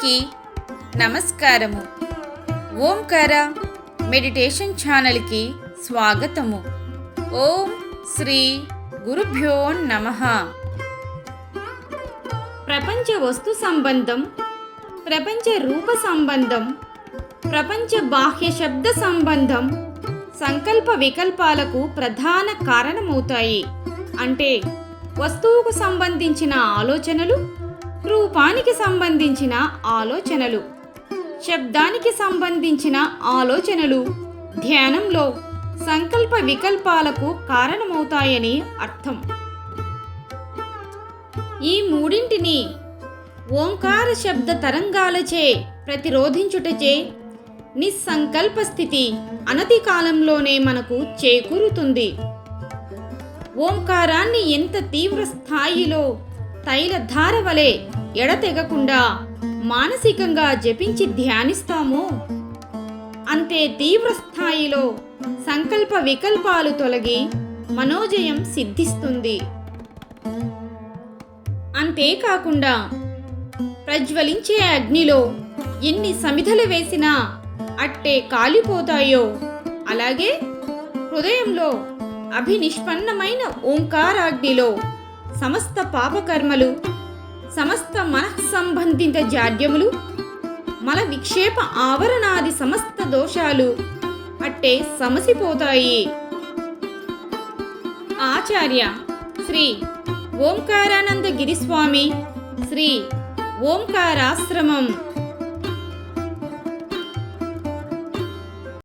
అందరికీ నమస్కారము. ఓంకార మెడిటేషన్ ఛానల్కి స్వాగతము. ఓం శ్రీ గురుభ్యో నమః. ప్రపంచ వస్తు సంబంధం, ప్రపంచ రూప సంబంధం, ప్రపంచ బాహ్య శబ్ద సంబంధం సంకల్ప వికల్పాలకు ప్రధాన కారణమవుతాయి. అంటే వస్తువుకు సంబంధించిన ఆలోచనలు, రూపానికి సంబంధించిన ఆలోచనలు, శబ్దానికి సంబంధించిన ఆలోచనలు ధ్యానంలో సంకల్ప వికల్పాలకు కారణమవుతాయని అర్థం. ఈ మూడింటిని ఓంకార శబ్ద తరంగాలచే ప్రతిరోధించుటచే నిస్సంకల్ప స్థితి అనతి కాలంలోనే మనకు చేకూరుతుంది. ఓంకారాన్ని ఎంత తీవ్ర స్థాయిలో తైలధార వలె ఎడతెగకుండా మానసికంగా జపించి ధ్యానిస్తామో అంతే తీవ్ర స్థాయిలో సంకల్ప వికల్పాలు తొలగి మనోజయం సిద్ధిస్తుంది. అంతేకాకుండా ప్రజ్వలించే అగ్నిలో ఎన్ని సమిధలు వేసినా అట్టే కాలిపోతాయో అలాగే హృదయంలో అభినిష్పన్నమైన ఓంకారాగ్నిలో సమస్త పాపకర్మలు, సమస్త మనఃసంబంధిత జాడ్యములు, మల విక్షేప ఆవరణాది సమస్త దోషాలు అట్టే సమసిపోతాయి. ఆచార్య శ్రీ ఓంకారానంద గిరిస్వామి శ్రీ ఓంకారాశ్రమం